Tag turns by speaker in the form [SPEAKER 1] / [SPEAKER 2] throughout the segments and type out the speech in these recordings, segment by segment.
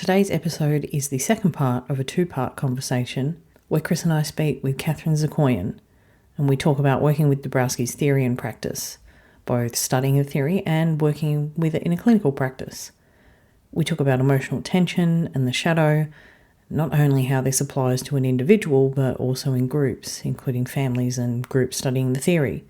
[SPEAKER 1] Today's episode is the second part of a two-part conversation where Chris and I speak with Catherine Zakoian, and we talk about working with Dabrowski's theory and practice, both studying the theory and working with it in a clinical practice. We talk about emotional tension and the shadow, not only how this applies to an individual but also in groups, including families and groups studying the theory.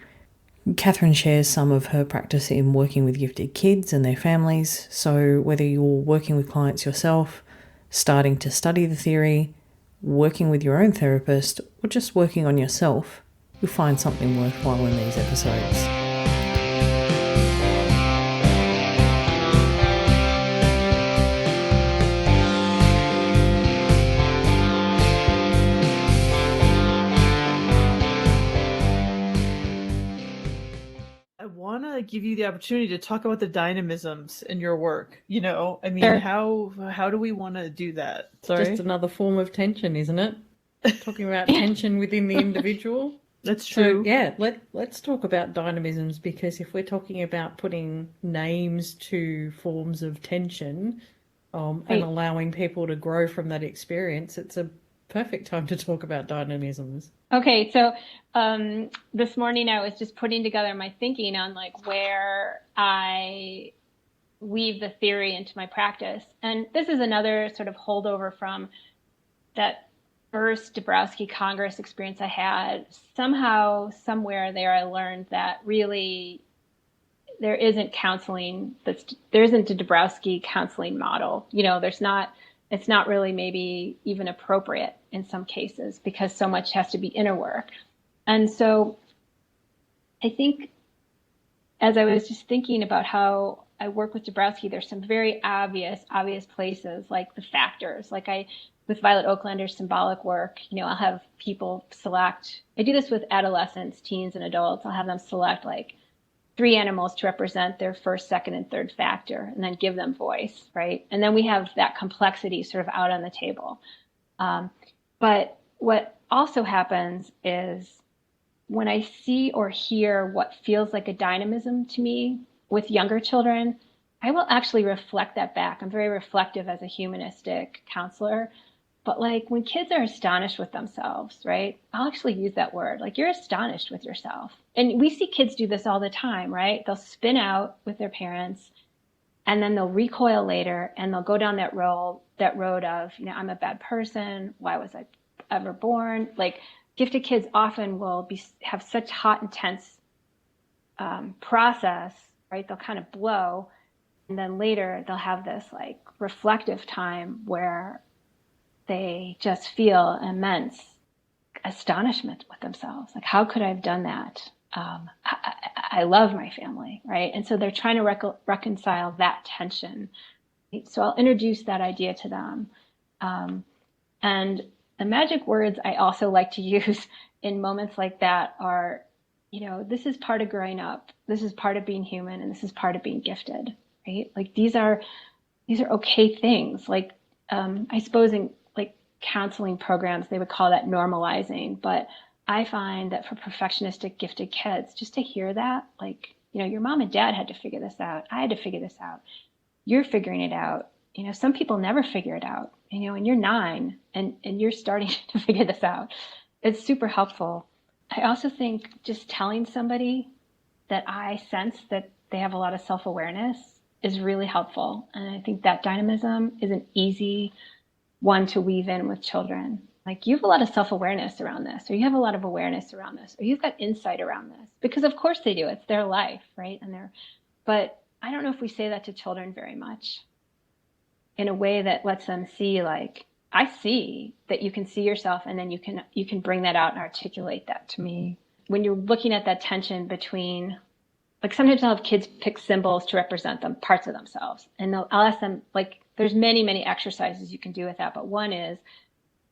[SPEAKER 1] Catherine shares some of her practice in working with gifted kids and their families, so whether you're working with clients yourself, starting to study the theory, working with your own therapist, or just working on yourself, you'll find something worthwhile in these episodes.
[SPEAKER 2] Give you the opportunity to talk about the dynamisms in your work. Sure. How do we want to do that?
[SPEAKER 3] Sorry? Just another form of tension, isn't it? Talking about tension within the individual.
[SPEAKER 2] That's true.
[SPEAKER 3] So, yeah, let's talk about dynamisms, because if we're talking about putting names to forms of tension and allowing people to grow from that experience, it's a perfect time to talk about dynamisms.
[SPEAKER 4] Okay, so this morning I was just putting together my thinking on where I weave the theory into my practice. And this is another sort of holdover from that first Dabrowski Congress experience I had. Somehow, somewhere there, I learned that really there isn't counseling, there isn't a Dabrowski counseling model. It's not really maybe even appropriate in some cases because so much has to be inner work. And so I think as I was just thinking about how I work with Dabrowski, there's some very obvious places like the factors. With Violet Oaklander's symbolic work, I'll have people select, I do this with adolescents, teens, and adults. I'll have them select 3 animals to represent their first, second, and third factor, and then give them voice, right? And then we have that complexity sort of out on the table. But what also happens is when I see or hear what feels like a dynamism to me with younger children, I will actually reflect that back. I'm very reflective as a humanistic counselor. But when kids are astonished with themselves, right? I'll actually use that word. You're astonished with yourself. And we see kids do this all the time, right? They'll spin out with their parents and then they'll recoil later and they'll go down that road of, I'm a bad person. Why was I ever born? Gifted kids often will have such hot, intense process, right? They'll kind of blow. And then later they'll have this reflective time where they just feel immense astonishment with themselves. How could I have done that? I love my family, right? And so they're trying to reconcile that tension. So I'll introduce that idea to them. And the magic words I also like to use in moments like that are, this is part of growing up. This is part of being human, and this is part of being gifted, right? These are okay things. I suppose in counseling programs, they would call that normalizing. But I find that for perfectionistic gifted kids, just to hear that, your mom and dad had to figure this out. I had to figure this out. You're figuring it out. Some people never figure it out, and you're 9 and you're starting to figure this out. It's super helpful. I also think just telling somebody that I sense that they have a lot of self-awareness is really helpful. And I think that dynamism is an easy one to weave in with children. You have a lot of self-awareness around this, or you have a lot of awareness around this, or you've got insight around this, because of course they do. It's their life, right? But I don't know if we say that to children very much in a way that lets them see, I see that you can see yourself, and then you can bring that out and articulate that to me. When you're looking at that tension between, sometimes I'll have kids pick symbols to represent them, parts of themselves, and I'll ask them, there's many exercises you can do with that, but one is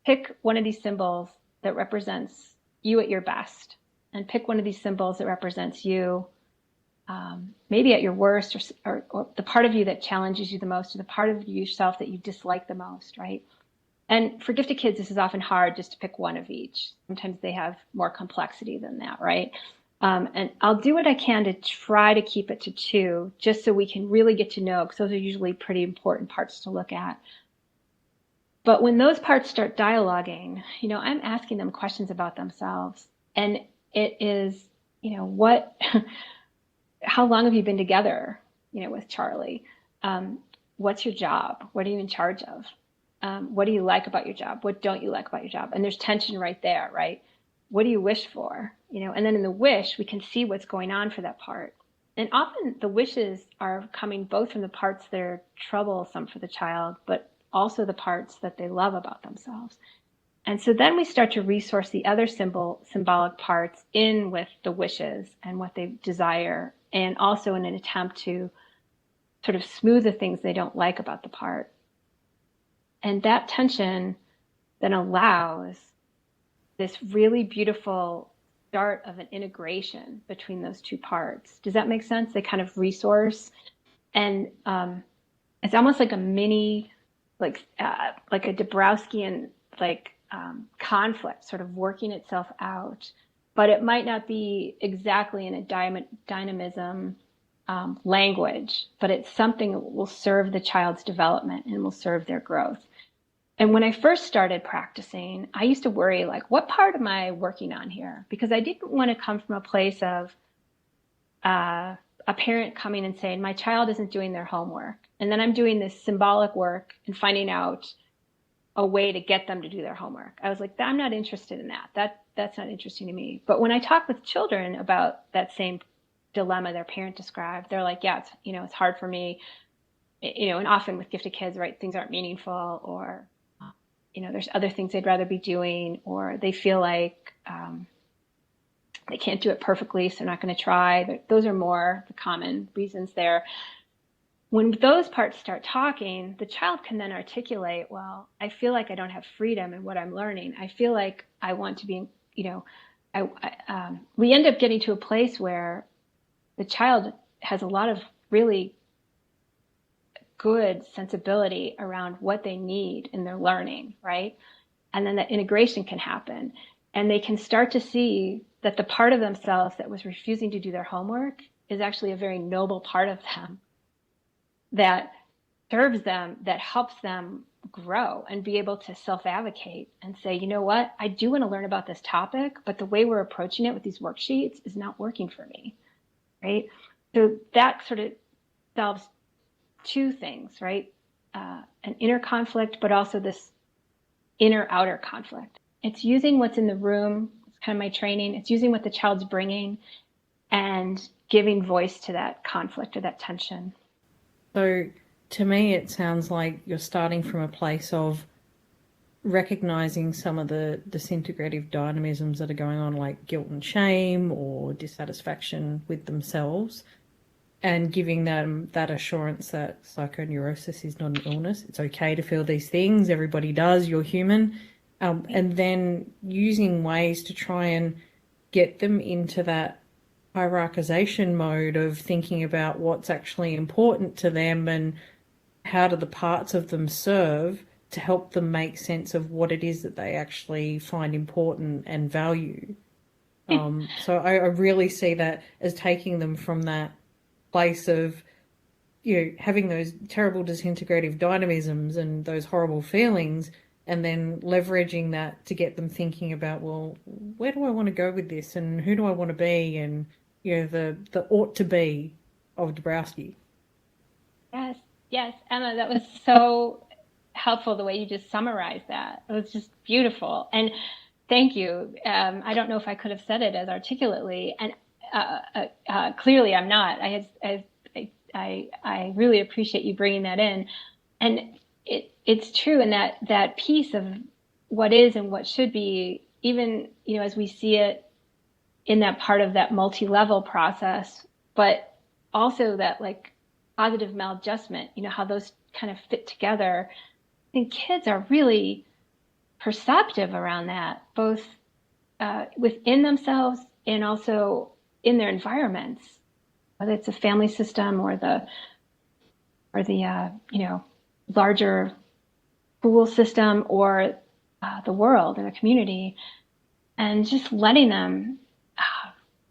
[SPEAKER 4] pick one of these symbols that represents you at your best, and pick one of these symbols that represents you maybe at your worst, or the part of you that challenges you the most, or the part of yourself that you dislike the most, right? And for gifted kids, this is often hard just to pick one of each. Sometimes they have more complexity than that, right? And I'll do what I can to try to keep it to 2, just so we can really get to know, because those are usually pretty important parts to look at. But when those parts start dialoguing, I'm asking them questions about themselves. And it is, how long have you been together, with Charlie? What's your job? What are you in charge of? What do you like about your job? What don't you like about your job? And there's tension right there, right? What do you wish for? And then in the wish, we can see what's going on for that part. And often the wishes are coming both from the parts that are troublesome for the child, but also the parts that they love about themselves. And so then we start to resource the other symbolic parts in with the wishes and what they desire, and also in an attempt to sort of smooth the things they don't like about the part. And that tension then allows this really beautiful start of an integration between those two parts. Does that make sense? They kind of resource, and it's almost like a mini, like a Dabrowskian conflict sort of working itself out, but it might not be exactly in a dynamism language, but it's something that will serve the child's development and will serve their growth. And when I first started practicing, I used to worry, like, what part am I working on here? Because I didn't want to come from a place of a parent coming and saying, my child isn't doing their homework. And then I'm doing this symbolic work and finding out a way to get them to do their homework. I was like, I'm not interested in that. That's not interesting to me. But when I talk with children about that same dilemma their parent described, they're like, yeah, it's hard for me. And often with gifted kids, right, things aren't meaningful, or there's other things they'd rather be doing, or they feel like they can't do it perfectly, so they're not going to try. Those are more the common reasons there. When those parts start talking, the child can then articulate, well, I feel like I don't have freedom in what I'm learning. I feel like I want to be, we end up getting to a place where the child has a lot of really good sensibility around what they need in their learning, right? And then that integration can happen. And they can start to see that the part of themselves that was refusing to do their homework is actually a very noble part of them that serves them, that helps them grow and be able to self-advocate and say, you know what, I do want to learn about this topic, but the way we're approaching it with these worksheets is not working for me, right? So that sort of solves two things, right? An inner conflict, but also this inner-outer conflict. It's using what's in the room. It's kind of my training. It's using what the child's bringing and giving voice to that conflict or that tension.
[SPEAKER 3] So to me, it sounds like you're starting from a place of recognizing some of the disintegrative dynamisms that are going on, like guilt and shame or dissatisfaction with themselves, and giving them that assurance that psychoneurosis is not an illness. It's okay to feel these things. Everybody does. You're human. And then using ways to try and get them into that hierarchization mode of thinking about what's actually important to them and how do the parts of them serve to help them make sense of what it is that they actually find important and value. So I really see that as taking them from that place of, having those terrible disintegrative dynamisms and those horrible feelings, and then leveraging that to get them thinking about, well, where do I want to go with this, and who do I want to be, and the ought to be of Dabrowski.
[SPEAKER 4] Yes, Emma, that was so helpful the way you just summarized that. It was just beautiful, and thank you. I don't know if I could have said it as articulately, and clearly I'm not. I really appreciate you bringing that in, and it's true in that piece of what is and what should be, even as we see it in that part of that multi-level process, but also that like positive maladjustment, how those kind of fit together. I think kids are really perceptive around that, both within themselves and also in their environments, whether it's a family system or the larger school system or the world and the community, and just letting them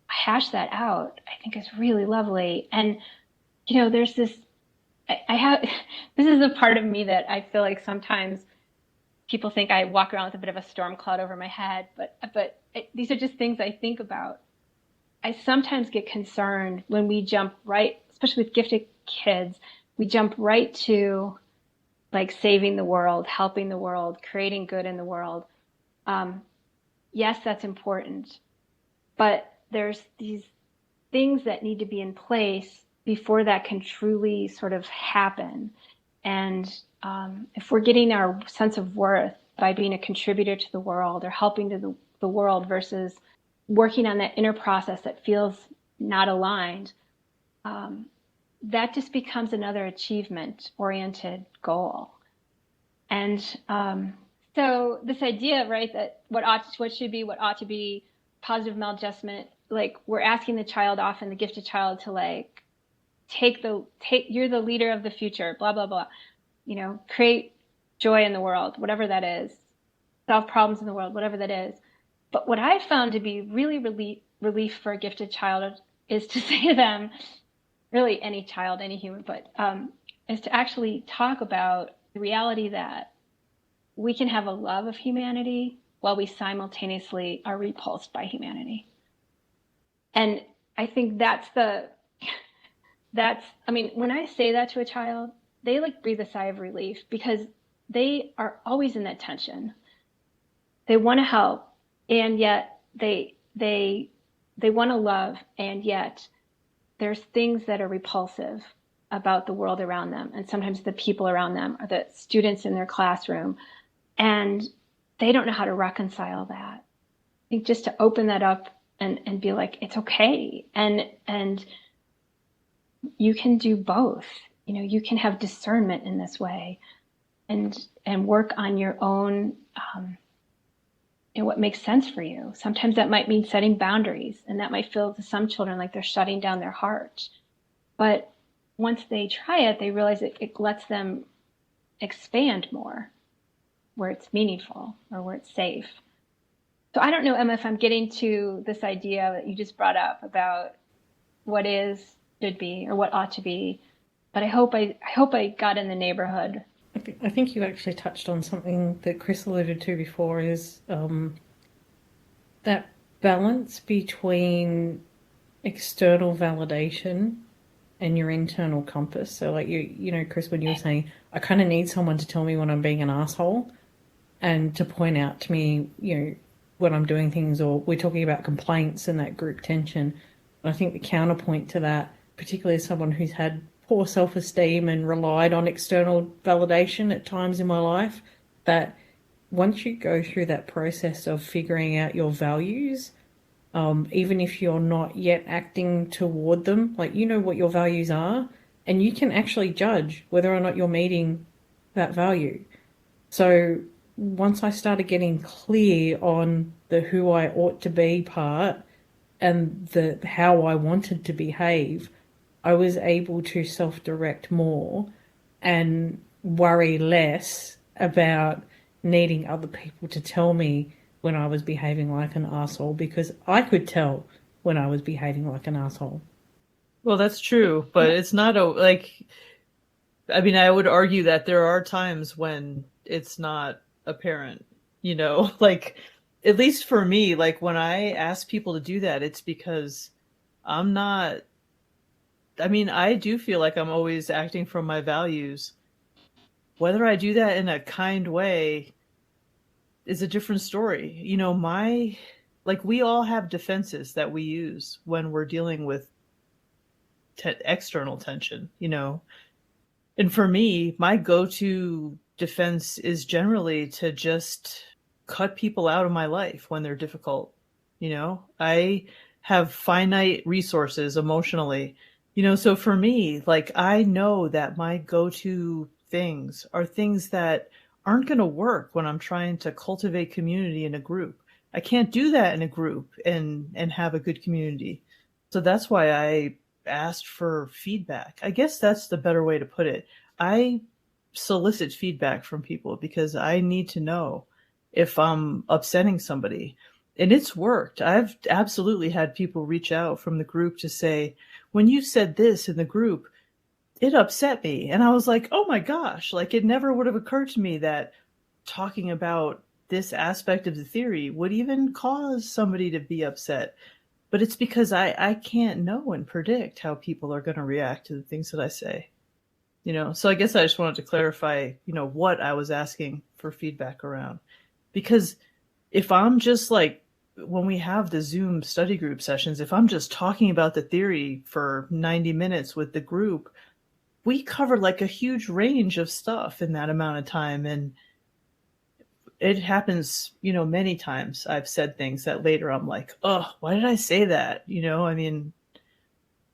[SPEAKER 4] hash that out, I think is really lovely. And there's this. This is a part of me that I feel like sometimes people think I walk around with a bit of a storm cloud over my head, but these are just things I think about. I sometimes get concerned when we jump right, especially with gifted kids, we jump right to like saving the world, helping the world, creating good in the world. Yes, that's important, but there's these things that need to be in place before that can truly sort of happen. And if we're getting our sense of worth by being a contributor to the world or helping to the world versus working on that inner process that feels not aligned, that just becomes another achievement-oriented goal. And so this idea, right, that what ought to be positive maladjustment, like we're asking the child, often the gifted child, to like you're the leader of the future, blah blah blah, create joy in the world, whatever that is, solve problems in the world, whatever that is. But what I found to be really relief for a gifted child is to say to them, really any child, any human, but is to actually talk about the reality that we can have a love of humanity while we simultaneously are repulsed by humanity. And I think when I say that to a child, they like breathe a sigh of relief because they are always in that tension. They want to help, and yet they want to love, and yet there's things that are repulsive about the world around them, and sometimes the people around them or the students in their classroom, and they don't know how to reconcile that. I think just to open that up and be like, it's okay, and you can do both. You can have discernment in this way, and work on your own. What makes sense for you. Sometimes that might mean setting boundaries, and that might feel to some children like they're shutting down their heart. But once they try it, they realize it lets them expand more where it's meaningful or where it's safe. So I don't know, Emma, if I'm getting to this idea that you just brought up about what is, should be, or what ought to be, but I hope I got in the neighborhood.
[SPEAKER 3] I think you actually touched on something that Chris alluded to before, is that balance between external validation and your internal compass. So like Chris, when you were saying, I kind of need someone to tell me when I'm being an asshole and to point out to me, when I'm doing things, or we're talking about complaints and that group tension. And I think the counterpoint to that, particularly as someone who's had poor self-esteem and relied on external validation at times in my life, that once you go through that process of figuring out your values, even if you're not yet acting toward them, like what your values are, and you can actually judge whether or not you're meeting that value. So once I started getting clear on the who I ought to be part and the how I wanted to behave, I was able to self-direct more and worry less about needing other people to tell me when I was behaving like an asshole, because I could tell when I was behaving like an asshole.
[SPEAKER 2] Well, that's true, but it's not I would argue that there are times when it's not apparent, like, at least for me, like when I ask people to do that, it's because I do feel like I'm always acting from my values. Whether I do that in a kind way is a different story. We all have defenses that we use when we're dealing with external tension, And for me, my go-to defense is generally to just cut people out of my life when they're difficult. I have finite resources emotionally. So for me, like, I know that my go-to things are things that aren't going to work when I'm trying to cultivate community in a group. I can't do that in a group and have a good community. So that's why I asked for feedback. I guess that's the better way to put it. I solicit feedback from people because I need to know if I'm upsetting somebody. And it's worked. I've absolutely had people reach out from the group to say, when you said this in the group, it upset me. And I was like, oh my gosh, like, it never would have occurred to me that talking about this aspect of the theory would even cause somebody to be upset. But it's because I can't know and predict how people are going to react to the things that I say. So I guess I just wanted to clarify, what I was asking for feedback around. Because if I'm just like, when we have the Zoom study group sessions, if I'm just talking about the theory for 90 minutes with the group, we cover like a huge range of stuff in that amount of time. And it happens, many times I've said things that later I'm like, oh, why did I say that?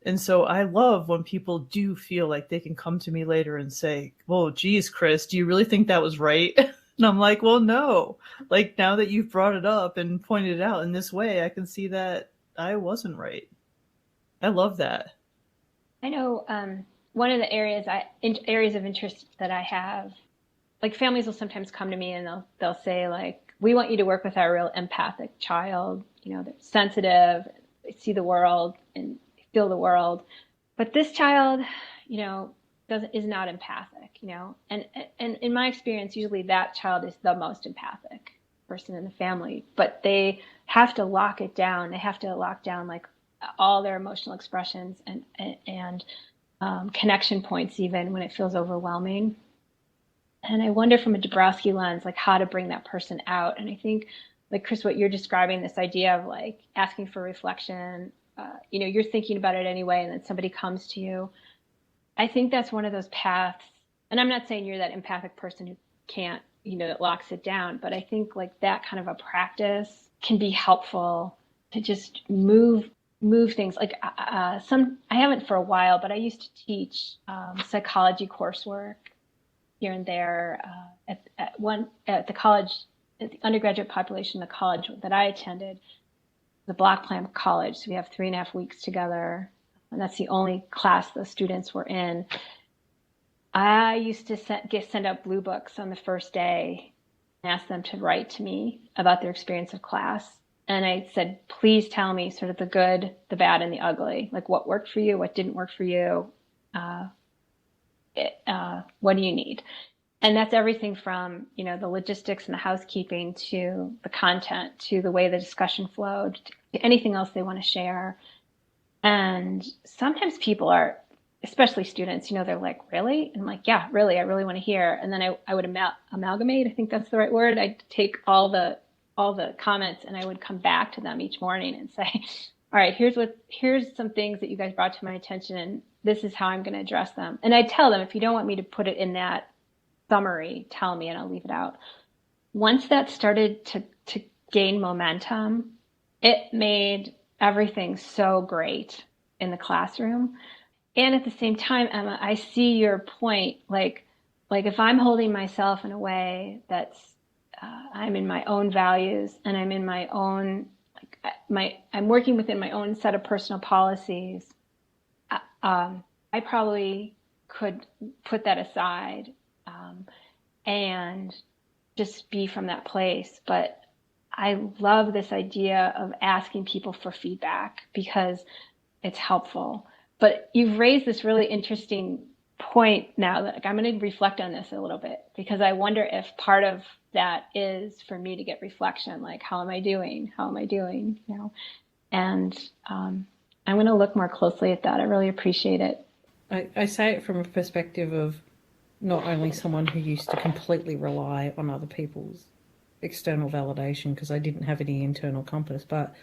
[SPEAKER 2] And so I love when people do feel like they can come to me later and say, well, geez, Chris, do you really think that was right? And I'm like, well, no. Like, now that you've brought it up and pointed it out in this way, I can see that I wasn't right. I love that.
[SPEAKER 4] I know one of the areas of interest that I have, like families will sometimes come to me and they'll say like, we want you to work with our real empathic child. They're sensitive, they see the world and feel the world, but this child, is not empathic, and in my experience, usually that child is the most empathic person in the family, but they have to lock it down. They have to lock down like all their emotional expressions and connection points, even when it feels overwhelming. And I wonder from a Dabrowski lens, like how to bring that person out. And I think, like Chris, what you're describing, this idea of like asking for reflection, you're thinking about it anyway, and then somebody comes to you. I think that's one of those paths. And I'm not saying you're that empathic person who can't, that locks it down, but I think like that kind of a practice can be helpful to just move things. Like I haven't for a while, but I used to teach psychology coursework here and there at the college, at the undergraduate population, the college that I attended, the block plan college. So we have 3.5 weeks together, and that's the only class the students were in. I used to send out blue books on the first day and ask them to write to me about their experience of class. And I said, please tell me sort of the good, the bad, and the ugly, like what worked for you, what didn't work for you, what do you need? And that's everything from, the logistics and the housekeeping to the content, to the way the discussion flowed, to anything else they want to share. And sometimes people are, especially students, they're like, really? And I'm like, yeah, really, I really want to hear. And then I would amalgamate, I think that's the right word. I'd take all the comments and I would come back to them each morning and say, all right, here's some things that you guys brought to my attention, and this is how I'm going to address them. And I tell them, if you don't want me to put it in that summary, tell me and I'll leave it out. Once that started to gain momentum, it made everything so great in the classroom. And at the same time, Emma, I see your point. Like if I'm holding myself in a way that's, I'm in my own values and I'm in my own, I'm working within my own set of personal policies, I probably could put that aside and just be from that place. But I love this idea of asking people for feedback because it's helpful. But you've raised this really interesting point now that I'm going to reflect on this a little bit, because I wonder if part of that is for me to get reflection, like, how am I doing? How am I doing? And I'm going to look more closely at that. I really appreciate it.
[SPEAKER 3] I say it from a perspective of not only someone who used to completely rely on other people's external validation because I didn't have any internal compass, but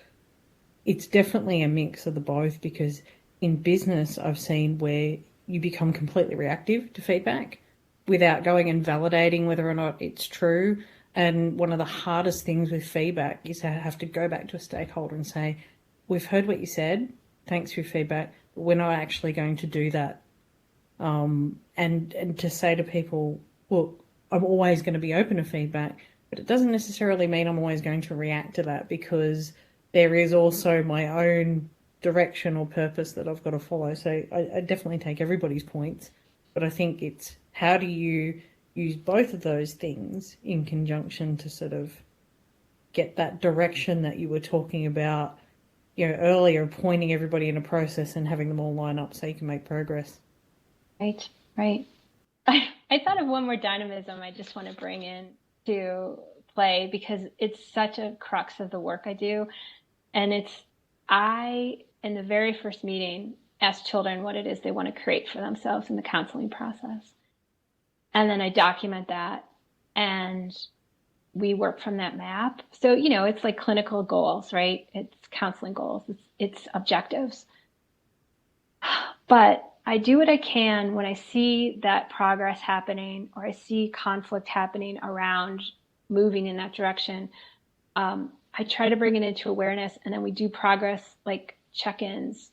[SPEAKER 3] it's definitely a mix of the both, because in business I've seen where you become completely reactive to feedback without going and validating whether or not it's true. And one of the hardest things with feedback is to have to go back to a stakeholder and say, we've heard what you said, thanks for your feedback, but we're not actually going to do that. And to say to people, well, I'm always going to be open to feedback, but it doesn't necessarily mean I'm always going to react to that, because there is also my own direction or purpose that I've got to follow. So I definitely take everybody's points, but I think it's how do you use both of those things in conjunction to sort of get that direction that you were talking about, earlier, pointing everybody in a process and having them all line up so you can make progress.
[SPEAKER 4] Right. I thought of one more dynamism I just want to bring in to play because it's such a crux of the work I do. And in the very first meeting, ask children what it is they want to create for themselves in the counseling process. And then I document that and we work from that map. So, it's like clinical goals, right? It's counseling goals. It's objectives. But I do what I can when I see that progress happening or I see conflict happening around moving in that direction. I try to bring it into awareness, and then we do progress, like check-ins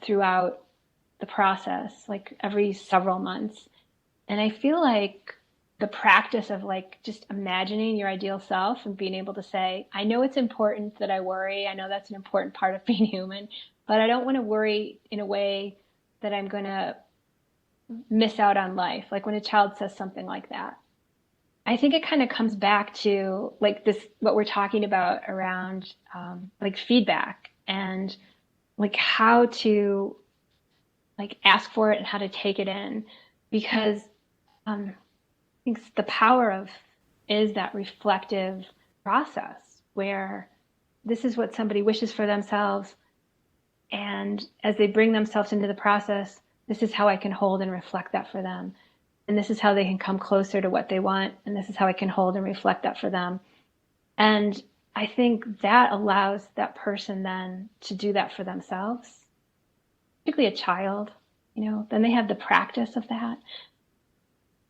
[SPEAKER 4] throughout the process, like every several months. And I feel like the practice of like just imagining your ideal self and being able to say, I know it's important that I worry. I know that's an important part of being human, but I don't want to worry in a way that I'm going to miss out on life. Like when a child says something like that, I think it kind of comes back to like this, what we're talking about around like feedback and like how to like ask for it and how to take it in, because I think the power of is that reflective process where this is what somebody wishes for themselves. And as they bring themselves into the process, this is how I can hold and reflect that for them. And this is how they can come closer to what they want. And this is how I can hold and reflect that for them. And I think that allows that person then to do that for themselves, particularly a child, then they have the practice of that.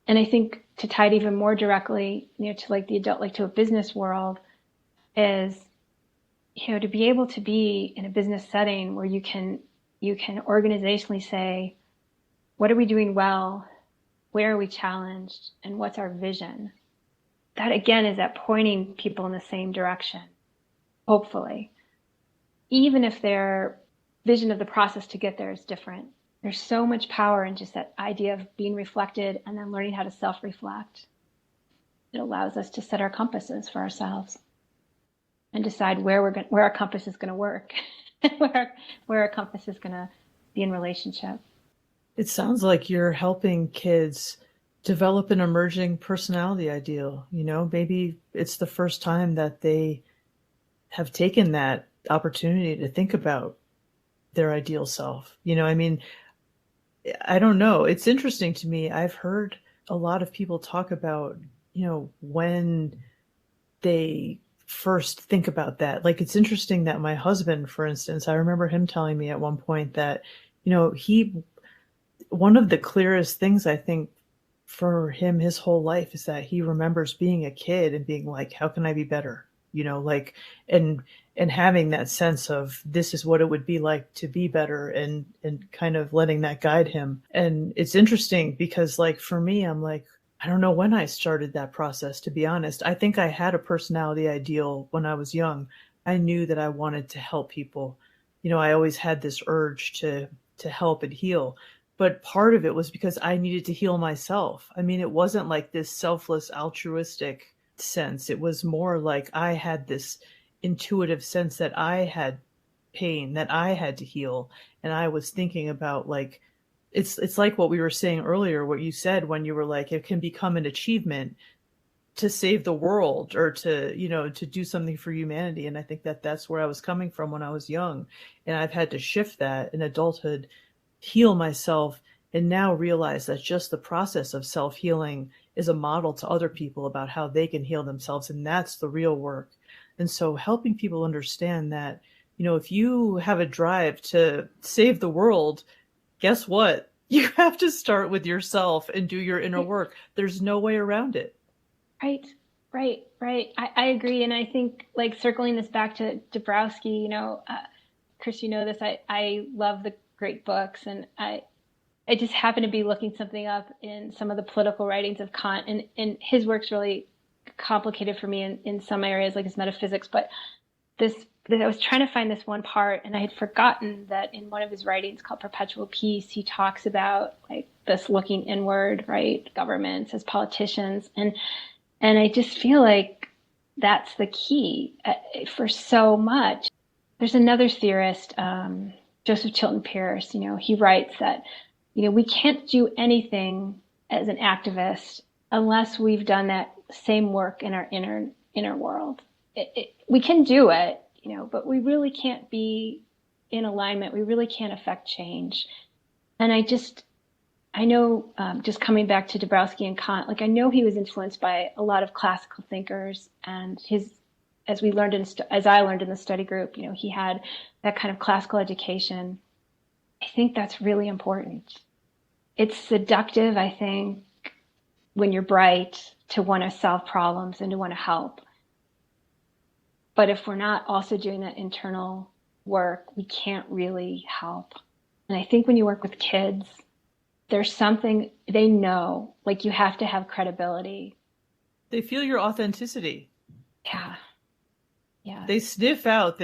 [SPEAKER 4] And I think to tie it even more directly, to like the adult, like to a business world is, to be able to be in a business setting where you can organizationally say, what are we doing well? Where are we challenged? And what's our vision? That again is that pointing people in the same direction, hopefully. Even if their vision of the process to get there is different. There's so much power in just that idea of being reflected and then learning how to self-reflect. It allows us to set our compasses for ourselves and decide where our compass is going to work, where our compass is going to be in relationship.
[SPEAKER 2] It sounds like you're helping kids develop an emerging personality ideal. Maybe it's the first time that they have taken that opportunity to think about their ideal self. I don't know. It's interesting to me. I've heard a lot of people talk about, when they first think about that. Like, it's interesting that my husband, for instance, I remember him telling me at one point that, one of the clearest things I think for him his whole life is that he remembers being a kid and being like, how can I be better? And having that sense of this is what it would be like to be better and kind of letting that guide him. And it's interesting because like for me, I'm like, I don't know when I started that process, to be honest. I think I had a personality ideal when I was young. I knew that I wanted to help people. I always had this urge to help and heal. But part of it was because I needed to heal myself. I mean, it wasn't like this selfless, altruistic sense. It was more like I had this intuitive sense that I had pain that I had to heal. And I was thinking about like, it's like what we were saying earlier, what you said when you were like, it can become an achievement to save the world or to, to do something for humanity. And I think that that's where I was coming from when I was young. And I've had to shift that in adulthood, heal myself, and now realize that just the process of self-healing is a model to other people about how they can heal themselves. And that's the real work. And so helping people understand that, if you have a drive to save the world, guess what? You have to start with yourself and do your inner work. There's no way around it.
[SPEAKER 4] Right. I agree. And I think like circling this back to Dabrowski, Chris, this, I love the great books. And I just happen to be looking something up in some of the political writings of Kant, and his work's really complicated for me in some areas, like his metaphysics. But I was trying to find this one part, and I had forgotten that in one of his writings called Perpetual Peace, he talks about like this looking inward, right? Governments as politicians. And I just feel like that's the key for so much. There's another theorist, Joseph Chilton Pearce, he writes that, we can't do anything as an activist unless we've done that same work in our inner world. We can do it, but we really can't be in alignment. We really can't affect change. And I know, just coming back to Dabrowski and Kant, like I know he was influenced by a lot of classical thinkers, and as I learned in the study group, he had that kind of classical education. I think that's really important. It's seductive, I think, when you're bright, to want to solve problems and to want to help. But if we're not also doing that internal work, we can't really help. And I think when you work with kids, there's something they know, like you have to have credibility.
[SPEAKER 2] They feel your authenticity.
[SPEAKER 4] Yeah. Yeah.
[SPEAKER 2] They sniff out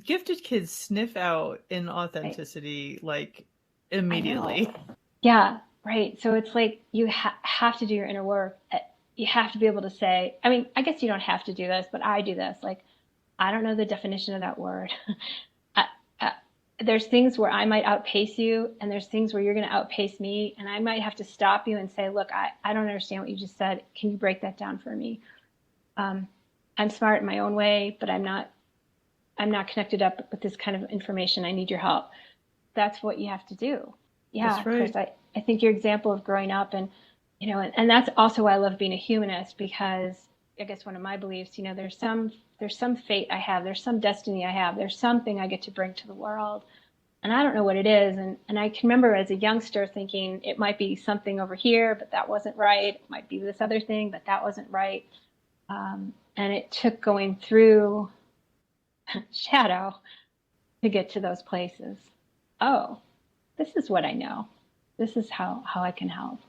[SPEAKER 2] gifted kids sniff out inauthenticity, right, like immediately.
[SPEAKER 4] Yeah, right. So it's like you have to do your inner work. You have to be able to say, I mean, I guess you don't have to do this, but I do this. Like, I don't know the definition of that word. There's things where I might outpace you, and there's things where you're going to outpace me, and I might have to stop you and say, look, I don't understand what you just said. Can you break that down for me? I'm smart in my own way, but I'm not connected up with this kind of information. I need your help. That's what you have to do. Yeah,
[SPEAKER 2] that's right.
[SPEAKER 4] Chris, I think your example of growing up and that's also why I love being a humanist, because I guess one of my beliefs, there's some fate I have, there's some destiny I have, there's something I get to bring to the world. And I don't know what it is. And I can remember as a youngster thinking it might be something over here, but that wasn't right. It might be this other thing, but that wasn't right. And it took going through shadow to get to those places. Oh, this is what I know. This is how I can help.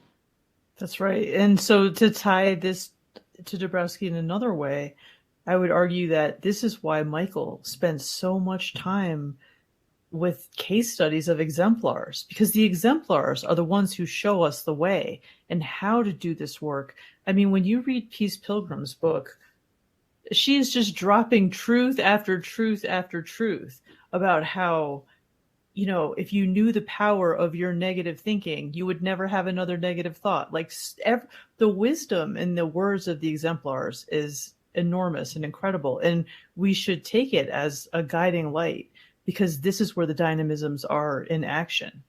[SPEAKER 2] That's right. And so to tie this to Dabrowski in another way, I would argue that this is why Michael spends so much time with case studies of exemplars, because the exemplars are the ones who show us the way and how to do this work. I mean, when you read Peace Pilgrim's book, she is just dropping truth after truth after truth about how, if you knew the power of your negative thinking, you would never have another negative thought. Like the wisdom in the words of the exemplars is enormous and incredible. And we should take it as a guiding light, because this is where the dynamisms are in action.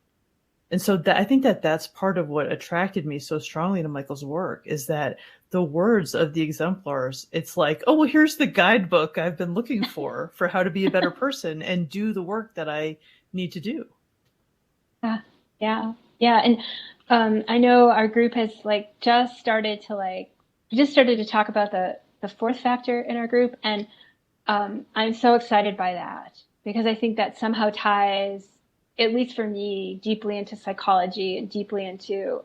[SPEAKER 2] And so I think that that's part of what attracted me so strongly to Michael's work, is that the words of the exemplars, it's like, oh, well, here's the guidebook I've been looking for how to be a better person and do the work that I need to do.
[SPEAKER 4] Yeah. And I know our group has just started to talk about the fourth factor in our group. And I'm so excited by that, because I think that somehow ties, at least for me, deeply into psychology and deeply into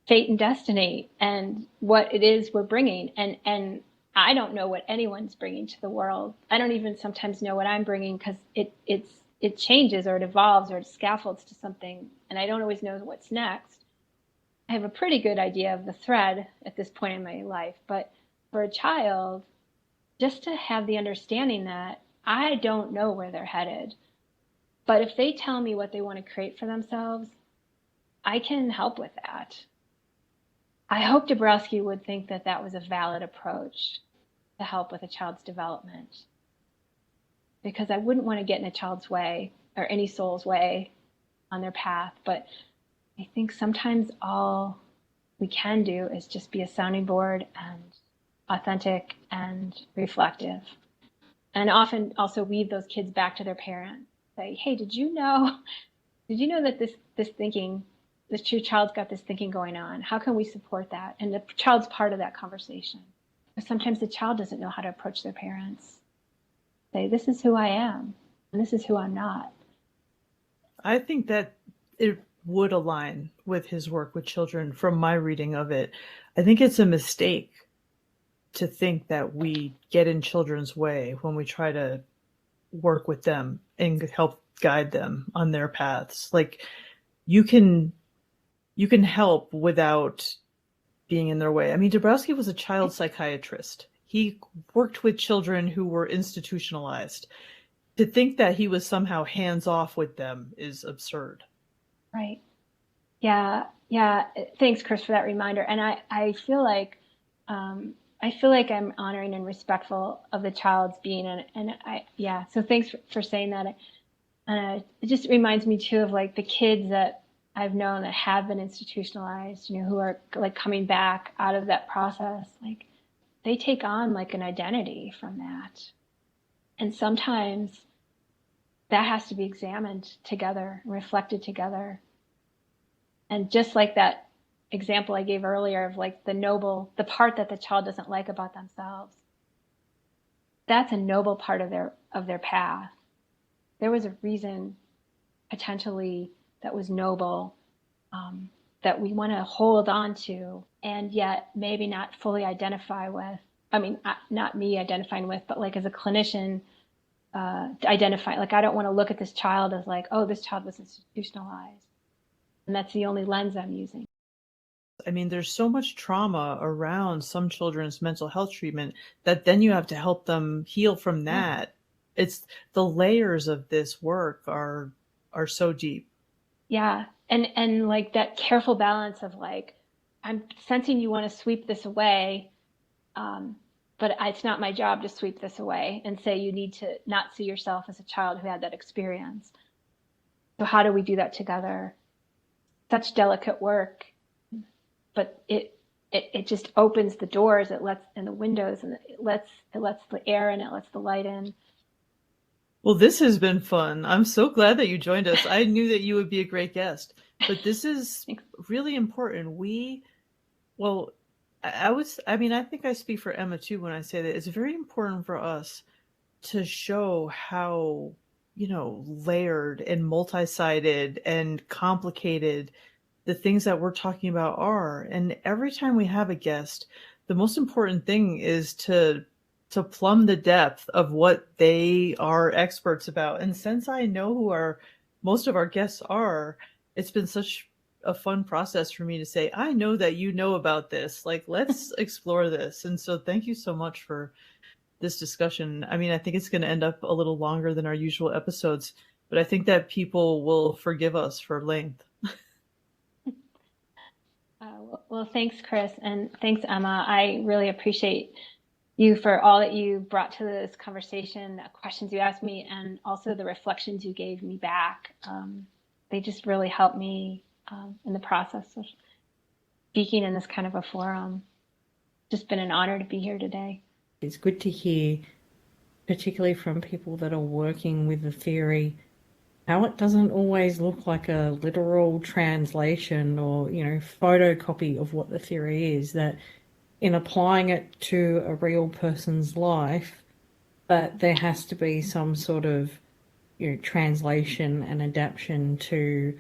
[SPEAKER 4] fate and destiny and what it is we're bringing. And I don't know what anyone's bringing to the world. I don't even sometimes know what I'm bringing, because it changes or it evolves or it scaffolds to something, and I don't always know what's next. I have a pretty good idea of the thread at this point in my life, but for a child, just to have the understanding that I don't know where they're headed, but if they tell me what they want to create for themselves, I can help with that. I hope Dabrowski would think that that was a valid approach to help with a child's development, because I wouldn't want to get in a child's way or any soul's way on their path. But I think sometimes all we can do is just be a sounding board and authentic and reflective. And often also weave those kids back to their parents. Say, hey, did you know that your child's got this thinking going on? How can we support that? And the child's part of that conversation. But sometimes the child doesn't know how to approach their parents. Say, this is who I am, and this is who I'm not.
[SPEAKER 2] I think that it would align with his work with children from my reading of it. I think it's a mistake to think that we get in children's way when we try to work with them and help guide them on their paths. Like, you can help without being in their way. I mean, Dabrowski was a child psychiatrist. He worked with children who were institutionalized. To think that he was somehow hands off with them is absurd.
[SPEAKER 4] Right. Yeah. Thanks, Chris, for that reminder. And I feel like I feel like I'm honoring and respectful of the child's being, yeah. So thanks for saying that. It just reminds me too of like the kids that I've known that have been institutionalized, who are like coming back out of that process. Like they take on like an identity from that, and sometimes that has to be examined together, reflected together. And just like that example I gave earlier of like the part that the child doesn't like about themselves, that's a noble part of their path. There was a reason potentially that was noble, that we want to hold on to, and yet maybe not fully identify with. I mean, not me identifying with, but like as a clinician, identify, like I don't want to look at this child as like, oh, this child was institutionalized, and that's the only lens I'm using.
[SPEAKER 2] I mean, there's so much trauma around some children's mental health treatment that then you have to help them heal from that. Yeah. It's the layers of this work are so deep.
[SPEAKER 4] Yeah. And like that careful balance of like, I'm sensing you want to sweep this away, but it's not my job to sweep this away and say you need to not see yourself as a child who had that experience. So how do we do that together? Such delicate work, but it just opens the doors, it lets in the windows, and it lets the air in, it lets the light in.
[SPEAKER 2] Well, this has been fun. I'm so glad that you joined us. I knew that you would be a great guest, but this is really important. I think I speak for Emma too when I say that it's very important for us to show how, layered and multi-sided and complicated the things that we're talking about are. And every time we have a guest, the most important thing is to plumb the depth of what they are experts about. And since I know who most of our guests are, it's been such a fun process for me to say, I know that you know about this, like, let's explore this. And so thank you so much for this discussion. I mean, I think it's going to end up a little longer than our usual episodes, but I think that people will forgive us for length.
[SPEAKER 4] Well, thanks, Chris. And thanks, Emma. I really appreciate you for all that you brought to this conversation, the questions you asked me, and also the reflections you gave me back. They just really helped me in the process of speaking in this kind of a forum. Just been an honor to be here today.
[SPEAKER 3] It's good to hear, particularly from people that are working with the theory, how it doesn't always look like a literal translation or, photocopy of what the theory is, that in applying it to a real person's life, that there has to be some sort of, translation and adaptation to,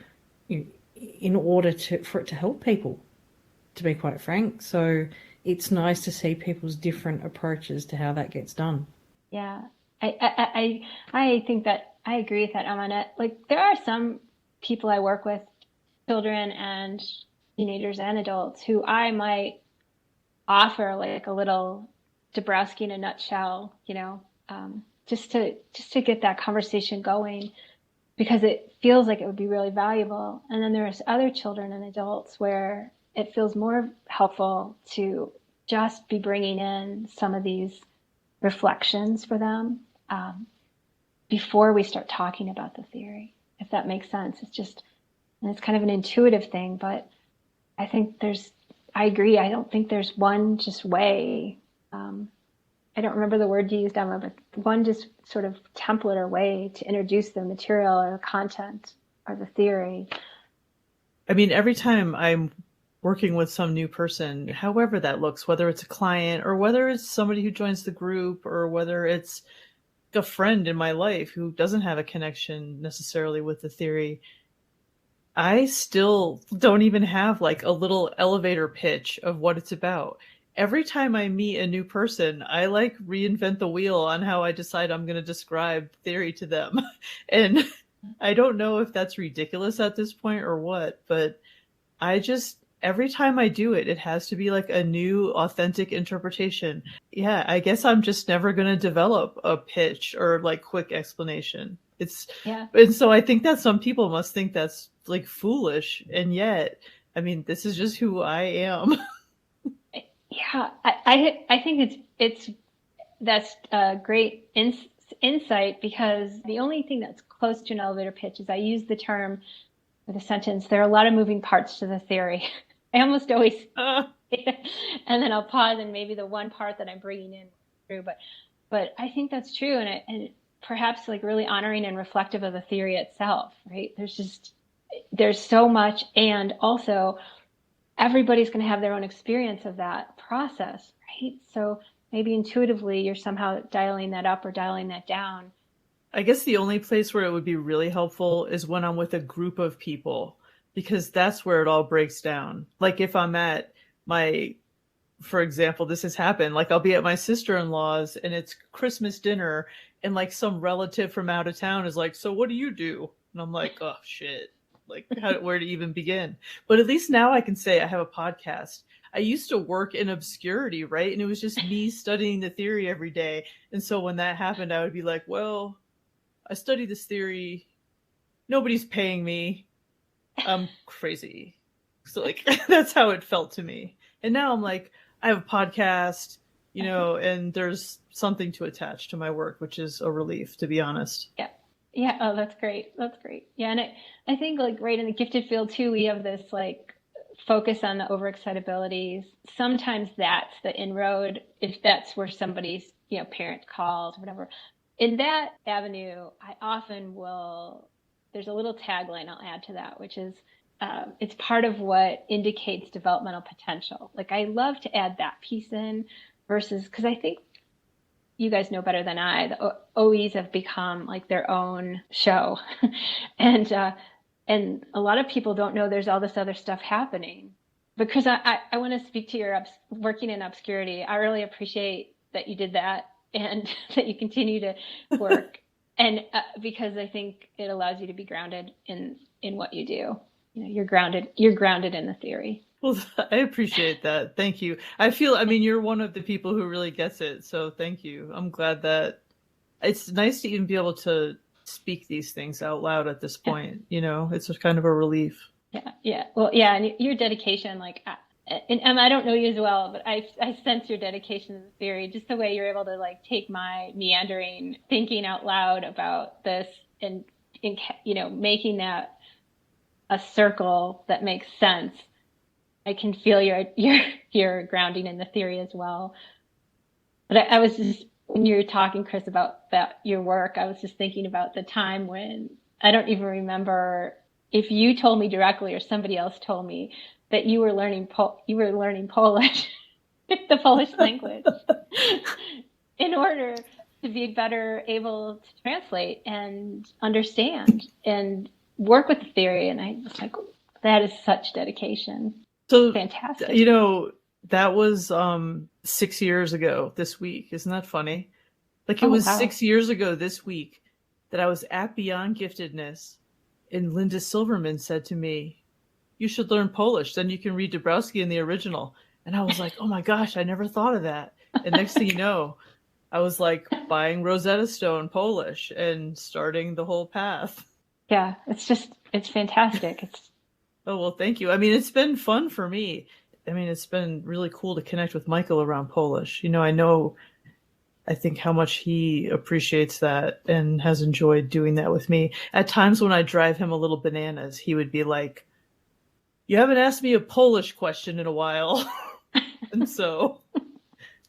[SPEAKER 3] in order for it to help people, to be quite frank. So it's nice to see people's different approaches to how that gets done.
[SPEAKER 4] Yeah, I think that I agree with that, Amanda. Like, there are some people I work with, children and teenagers and adults, who I might offer like a little Dabrowski in a nutshell, just to get that conversation going, because it feels like it would be really valuable. And then there's other children and adults where it feels more helpful to just be bringing in some of these reflections for them before we start talking about the theory, if that makes sense. And it's kind of an intuitive thing, but I agree. I don't think there's one just way. I don't remember the word you used, Emma, but one just sort of template or way to introduce the material or the content or the theory.
[SPEAKER 2] I mean, every time I'm working with some new person, however that looks, whether it's a client or whether it's somebody who joins the group or whether it's a friend in my life who doesn't have a connection necessarily with the theory, I still don't even have like a little elevator pitch of what it's about. Every time I meet a new person, I like reinvent the wheel on how I decide I'm going to describe theory to them. And I don't know if that's ridiculous at this point or what, but every time I do it, it has to be like a new authentic interpretation. Yeah, I guess I'm just never going to develop a pitch or like quick explanation. And so I think that some people must think that's like foolish. And yet, I mean, this is just who I am.
[SPEAKER 4] Yeah, I think that's a great insight, because the only thing that's close to an elevator pitch is I use the term with a sentence, there are a lot of moving parts to the theory. I almost always,
[SPEAKER 2] Uh,
[SPEAKER 4] and then I'll pause and maybe the one part that I'm bringing in through, but I think that's true. And perhaps like really honoring and reflective of the theory itself, right? There's so much. And also everybody's going to have their own experience of that process, right? So maybe intuitively you're somehow dialing that up or dialing that down.
[SPEAKER 2] I guess the only place where it would be really helpful is when I'm with a group of people, because that's where it all breaks down. Like if I'm at for example, this has happened, like I'll be at my sister-in-law's and it's Christmas dinner and like some relative from out of town is like, so what do you do? And I'm like, oh shit, like where to even begin? But at least now I can say I have a podcast. I used to work in obscurity, right? And it was just me studying the theory every day. And so when that happened, I would be like, well, I study this theory. Nobody's paying me. I'm crazy. So like, that's how it felt to me. And now I'm like, I have a podcast, and there's something to attach to my work, which is a relief, to be honest.
[SPEAKER 4] Yeah. Yeah. Oh, that's great. That's great. Yeah. And I think like right in the gifted field too, we have this like focus on the overexcitabilities. Sometimes that's the inroad, if that's where somebody's, parent calls or whatever. In that avenue, I often there's a little tagline I'll add to that, which is, it's part of what indicates developmental potential. Like I love to add that piece in versus, because I think you guys know better than I, the OEs have become like their own show. and a lot of people don't know there's all this other stuff happening. Because I want to speak to your working in obscurity. I really appreciate that you did that and that you continue to work. And because I think it allows you to be grounded in what you do. You're grounded in the theory.
[SPEAKER 2] Well, I appreciate that. Thank you. You're one of the people who really gets it. So thank you. I'm glad that it's nice to even be able to speak these things out loud at this point. It's a kind of a relief.
[SPEAKER 4] Yeah. Yeah. Well, yeah. And your dedication, like, and I don't know you as well, but I sense your dedication to the theory, just the way you're able to like take my meandering thinking out loud about this and making that a circle that makes sense. I can feel your grounding in the theory as well. But I was just, when you were talking, Chris, about your work, I was just thinking about the time when I don't even remember if you told me directly or somebody else told me that you were learning Polish, the Polish language, in order to be better able to translate and understand and work with the theory. And I was like, that is such dedication.
[SPEAKER 2] So
[SPEAKER 4] fantastic.
[SPEAKER 2] That was 6 years ago this week. Isn't that funny? Like it was wow. 6 years ago this week that I was at Beyond Giftedness and Linda Silverman said to me, you should learn Polish. Then you can read Dabrowski in the original. And I was like, oh my gosh, I never thought of that. And next thing you know, I was like buying Rosetta Stone Polish and starting the whole path.
[SPEAKER 4] Yeah, it's fantastic.
[SPEAKER 2] Oh, well, thank you. It's been fun for me. It's been really cool to connect with Michael around Polish. I think how much he appreciates that and has enjoyed doing that with me. At times when I drive him a little bananas, he would be like, you haven't asked me a Polish question in a while. And so,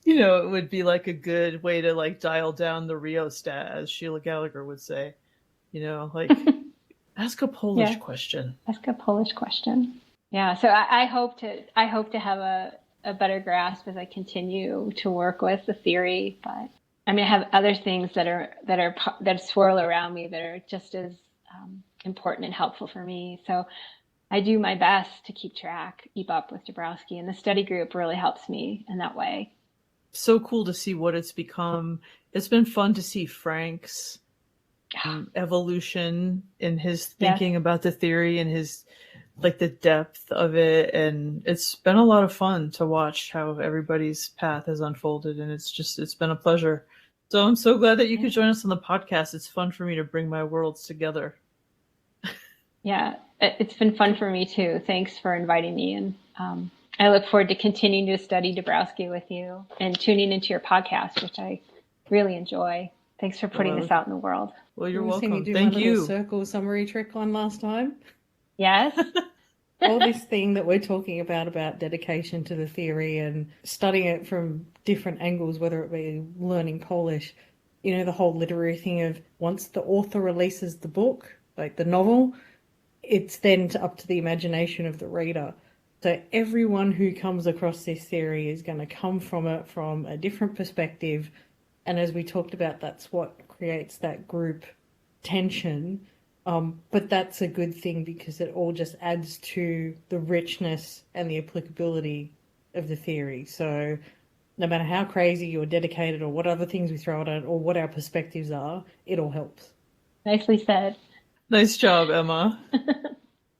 [SPEAKER 2] it would be like a good way to like dial down the rheostat, as Sheila Gallagher would say, ask a Polish question. Ask a
[SPEAKER 4] Polish question. Yeah. So I hope to have a better grasp as I continue to work with the theory. But I have other things that swirl around me that are just as important and helpful for me. So I do my best to keep up with Dabrowski, and the study group really helps me in that way.
[SPEAKER 2] So cool to see what it's become. It's been fun to see Frank's evolution in his thinking about the theory and his the depth of it, and it's been a lot of fun to watch how everybody's path has unfolded, and it's been a pleasure. So I'm so glad that you could join us on the podcast. It's fun for me to bring my worlds together. Yeah,
[SPEAKER 4] it's been fun for me too. Thanks for inviting me, and I look forward to continuing to study Dabrowski with you and tuning into your podcast, which I really enjoy. Thanks for putting this out in the world.
[SPEAKER 2] Well, you're
[SPEAKER 3] You see me
[SPEAKER 2] welcome.
[SPEAKER 3] do
[SPEAKER 2] Thank
[SPEAKER 3] my
[SPEAKER 2] you.
[SPEAKER 3] little circle summary trick one last time.
[SPEAKER 4] Yes.
[SPEAKER 3] All this thing that we're talking about dedication to the theory and studying it from different angles, whether it be learning Polish, you know, the whole literary thing of once the author releases the book, like the novel, it's then up to the imagination of the reader. So everyone who comes across this theory is going to come from it from a different perspective. And as we talked about, that's what creates that group tension. But that's a good thing because it all just adds to the richness and the applicability of the theory. So no matter how crazy or dedicated or what other things we throw at it or what our perspectives are, it all helps.
[SPEAKER 4] Nicely said.
[SPEAKER 2] Nice job, Emma.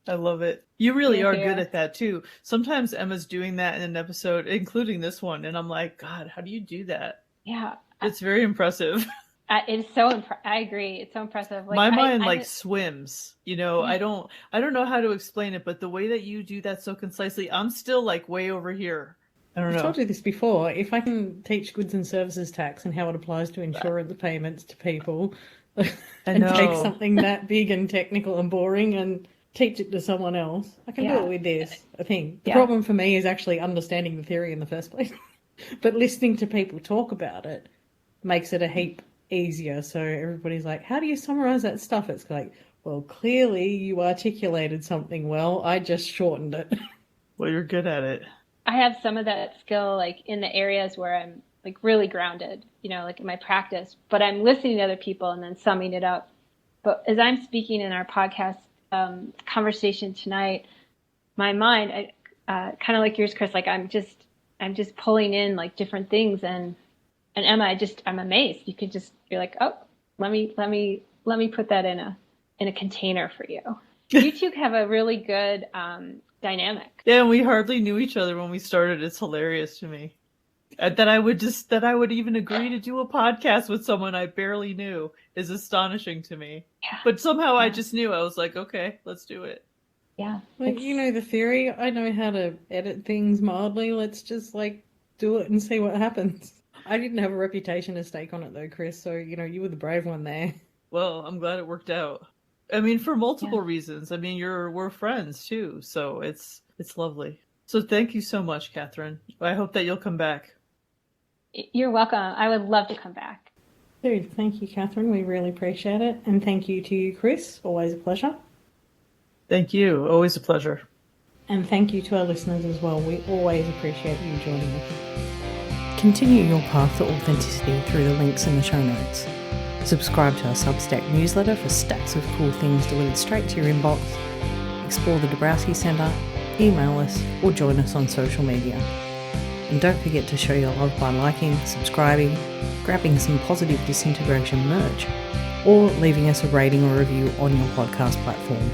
[SPEAKER 2] I love it. You really
[SPEAKER 4] Thank
[SPEAKER 2] are
[SPEAKER 4] you.
[SPEAKER 2] good at that too. Sometimes Emma's doing that in an episode, including this one, and I'm like, God, how do you do that?
[SPEAKER 4] Yeah.
[SPEAKER 2] It's very impressive.
[SPEAKER 4] It's so I agree. It's so impressive. Like,
[SPEAKER 2] My mind swims, you know.
[SPEAKER 4] Yeah.
[SPEAKER 2] I don't know how to explain it, but the way that you do that so concisely, I'm still like way over here. I don't know.
[SPEAKER 3] I've told you this before. If I can teach goods and services tax and how it applies to insurance payments to people and take something that big and technical and boring and teach it to someone else, I can do it with this, I think. The problem for me is actually understanding the theory in the first place. But listening to people talk about it makes it a heap easier. So everybody's like, how do you summarize that stuff? It's like, well, clearly you articulated something well. I just shortened it.
[SPEAKER 2] Well, you're good at it.
[SPEAKER 4] I have some of that skill, like in the areas where I'm like really grounded, you know, like in my practice, but I'm listening to other people and then summing it up. But as I'm speaking in our podcast conversation tonight, my mind, kind of like yours, Chris, like I'm just pulling in like different things, and Emma, I'm amazed. You could just, you're like, oh, let me put that in a container for you. You two have a really good dynamic.
[SPEAKER 2] Yeah, and we hardly knew each other when we started. It's hilarious to me that I would even agree to do a podcast with someone I barely knew is astonishing to me.
[SPEAKER 4] Yeah.
[SPEAKER 2] But somehow I just knew. I was like, okay, let's do it.
[SPEAKER 4] Yeah.
[SPEAKER 3] Like, you know the theory. I know how to edit things mildly. Let's just like do it and see what happens. I didn't have a reputation to stake on it though, Chris. So, you know, you were the brave one there.
[SPEAKER 2] Well, I'm glad it worked out. I mean, for multiple reasons. I mean, we're friends too, so it's lovely. So thank you so much, Catherine. I hope that you'll come back.
[SPEAKER 4] You're welcome. I would love to come back.
[SPEAKER 3] Dude, thank you, Catherine. We really appreciate it. And thank you to you, Chris. Always a pleasure.
[SPEAKER 2] Thank you. Always a pleasure.
[SPEAKER 3] And thank you to our listeners as well. We always appreciate you joining us.
[SPEAKER 1] Continue your path to authenticity through the links in the show notes. Subscribe to our Substack newsletter for stacks of cool things delivered straight to your inbox. Explore the Dabrowski Centre, email us, or join us on social media. And don't forget to show your love by liking, subscribing, grabbing some positive disintegration merch, or leaving us a rating or review on your podcast platform.